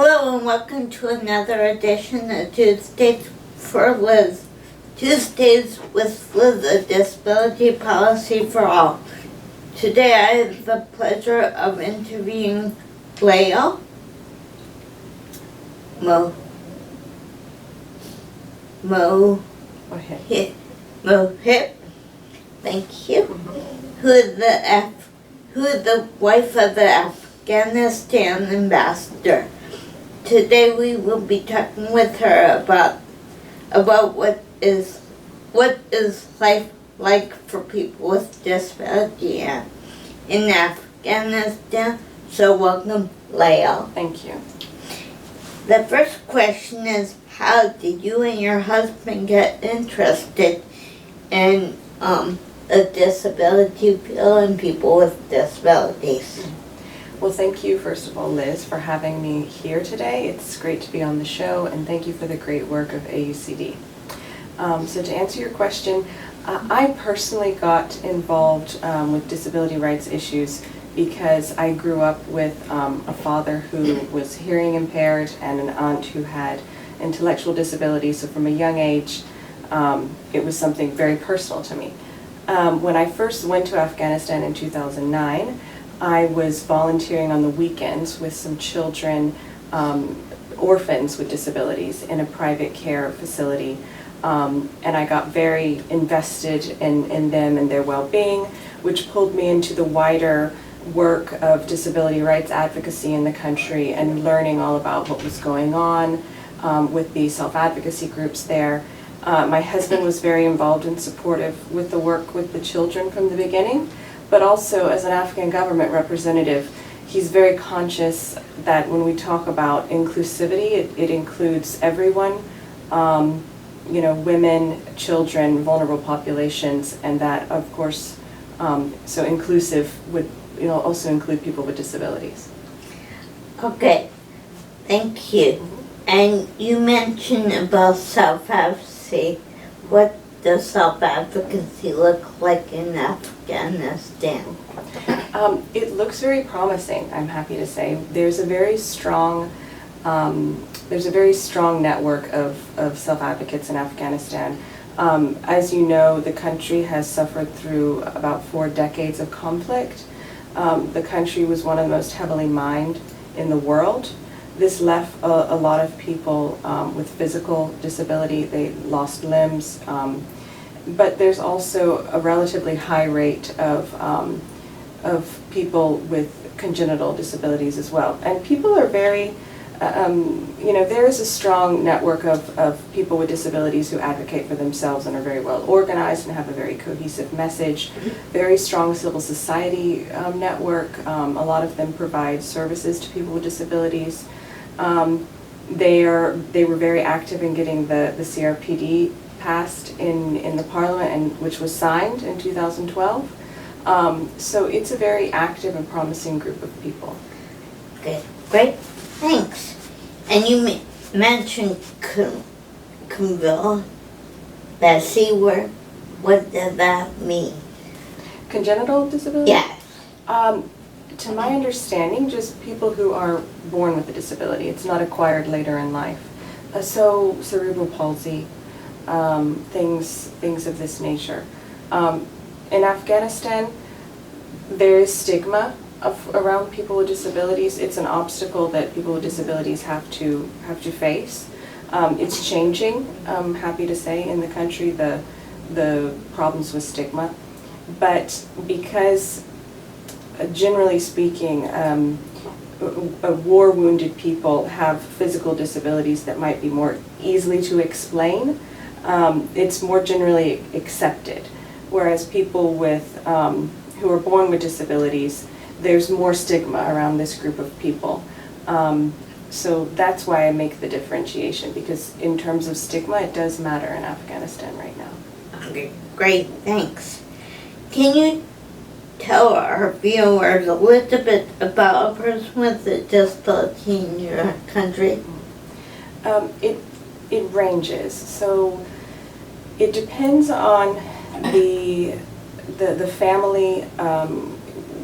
Hello and welcome to another edition of Tuesdays for Liz. Tuesdays with Liz, a disability policy for all. Today I have the pleasure of interviewing Lael Mohib, thank you, who is the wife of the Afghanistan Ambassador. Today we will be talking with her about what is life like for people with disability in Afghanistan. So welcome, Lael. Thank you. The first question is, how did you and your husband get interested in the disability field and people with disabilities? Well, thank you, first of all, Liz, for having me here today. It's great to be on the show, and thank you for the great work of AUCD. So to answer your question, I personally got involved with disability rights issues because I grew up with a father who was hearing impaired and an aunt who had intellectual disabilities. So from a young age, it was something very personal to me. When I first went to Afghanistan in 2009, I was volunteering on the weekends with some children, orphans with disabilities in a private care facility. And I got very invested in them and their well-being, which pulled me into the wider work of disability rights advocacy in the country and learning all about what was going on with the self-advocacy groups there. My husband was very involved and supportive with the work with the children from the beginning, but also as an Afghan government representative, he's very conscious that when we talk about inclusivity, it includes everyone, women, children, vulnerable populations, and that, of course, so inclusive would also include people with disabilities. Okay, thank you. And you mentioned about self-advocacy. What does self-advocacy look like in Afghanistan? It looks very promising, I'm happy to say. There's a very strong network of self-advocates in Afghanistan. As you know, the country has suffered through about 4 decades of conflict. The country was one of the most heavily mined in the world. This left a lot of people with physical disability. They lost limbs, but there's also a relatively high rate of people with congenital disabilities as well. And people are very, there is a strong network of people with disabilities who advocate for themselves and are very well organized and have a very cohesive message. Very strong civil society network. A lot of them provide services to people with disabilities. They were very active in getting the CRPD passed in the parliament, and which was signed in 2012. So it's a very active and promising group of people. Okay, great, thanks. And you mentioned convalescent. What does that mean? Congenital disability? Yes. To my understanding, just people who are born with a disability. It's not acquired later in life. So cerebral palsy, things of this nature. In Afghanistan, there is stigma around people with disabilities. It's an obstacle that people with disabilities have to face. It's changing, I'm happy to say, in the country, the problems with stigma. But because generally speaking, war-wounded people have physical disabilities that might be more easily to explain, it's more generally accepted. Whereas people with who are born with disabilities, there's more stigma around this group of people. So that's why I make the differentiation, because in terms of stigma, it does matter in Afghanistan right now. Okay, great, thanks. Can you tell our viewers a little bit about a person with a disability in your country? It ranges. So it depends on the family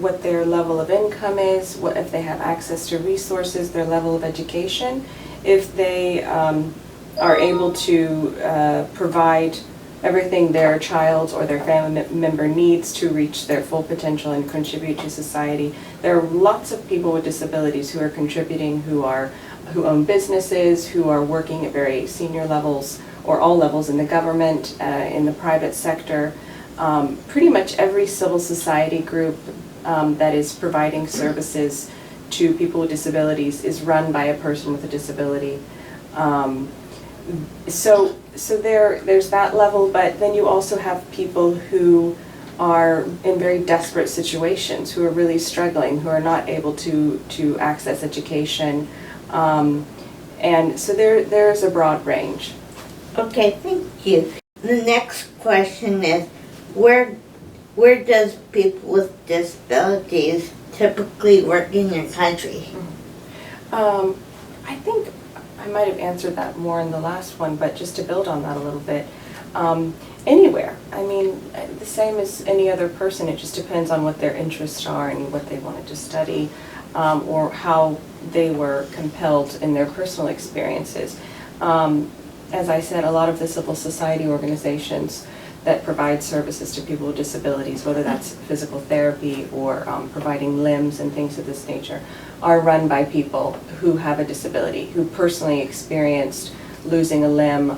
what their level of income is, what if they have access to resources, their level of education, if they are able to provide everything their child or their family member needs to reach their full potential and contribute to society. There are lots of people with disabilities who are contributing, who own businesses, who are working at very senior levels or all levels in the government, in the private sector. Pretty much every civil society group that is providing services to people with disabilities is run by a person with a disability. So there's that level, but then you also have people who are in very desperate situations, who are really struggling, who are not able to access education. And so there's a broad range. Okay, thank you. The next question is, where does people with disabilities typically work in your country? I think I might have answered that more in the last one, but just to build on that a little bit, anywhere. I mean, the same as any other person, it just depends on what their interests are and what they wanted to study, or how they were compelled in their personal experiences. As I said, a lot of the civil society organizations that provide services to people with disabilities, whether that's physical therapy or providing limbs and things of this nature, are run by people who have a disability, who personally experienced losing a limb,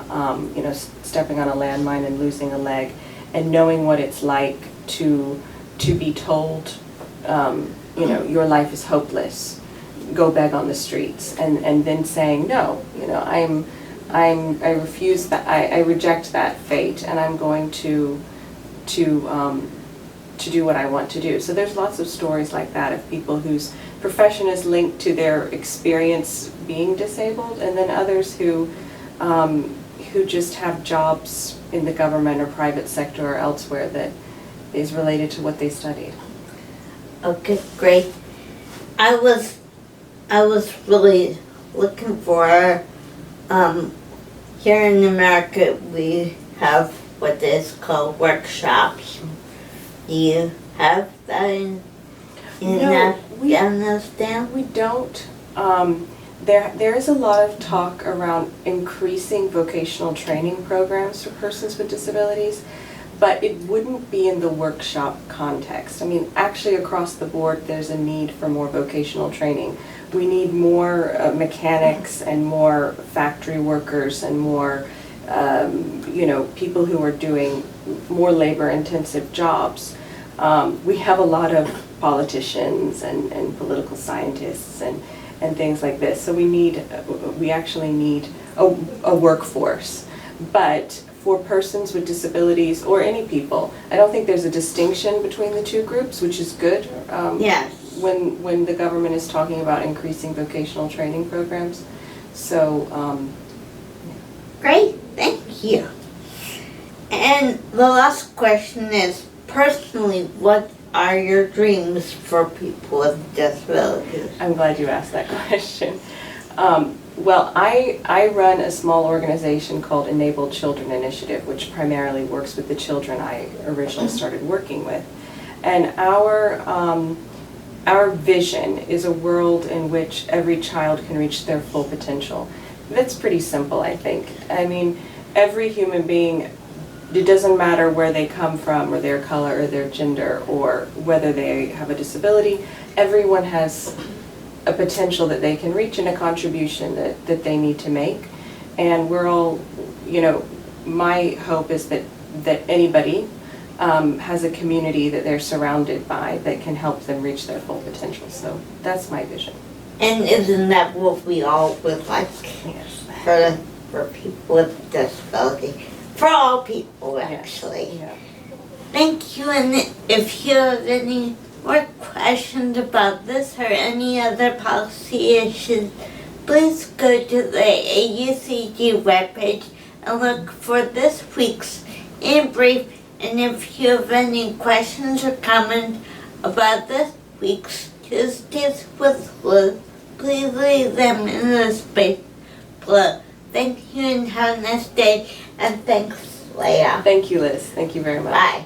stepping on a landmine and losing a leg, and knowing what it's like to be told, your life is hopeless, go beg on the streets, and then saying, no, I refuse that, I reject that fate, and I'm going to do what I want to do. So there's lots of stories like that of people whose profession is linked to their experience being disabled, and then others who just have jobs in the government or private sector or elsewhere that is related to what they studied. Okay, great. I was really looking for, here in America we have what is called workshops. Do you have that in Afghanistan? We don't. There is a lot of talk around increasing vocational training programs for persons with disabilities, but it wouldn't be in the workshop context. I mean, actually across the board there's a need for more vocational training. We need more mechanics and more factory workers and more people who are doing more labor-intensive jobs. We have a lot of politicians and political scientists and things like this. So we actually need a workforce. But for persons with disabilities, or any people, I don't think there's a distinction between the two groups, which is good. Yes. When the government is talking about increasing vocational training programs. So, Great, thank you. And the last question is, personally, what are your dreams for people with disabilities? I'm glad you asked that question. Well, I run a small organization called Enabled Children Initiative, which primarily works with the children I originally started working with. And our vision is a world in which every child can reach their full potential. That's pretty simple, I think. I mean, every human being, it doesn't matter where they come from or their color or their gender or whether they have a disability, everyone has a potential that they can reach and a contribution that they need to make. And we're all, my hope is that anybody has a community that they're surrounded by that can help them reach their full potential. So that's my vision. And isn't that what we all would like? Yes. For people with disability? For all people, actually. Yeah. Thank you, and if you have any more questions about this or any other policy issues, please go to the AUCG webpage and look for this week's In Brief. And if you have any questions or comments about this week's Tuesdays with Liz, please leave them in the space below. Thank you and have a nice day, and thanks, Lael. Thank you, Liz. Thank you very much. Bye.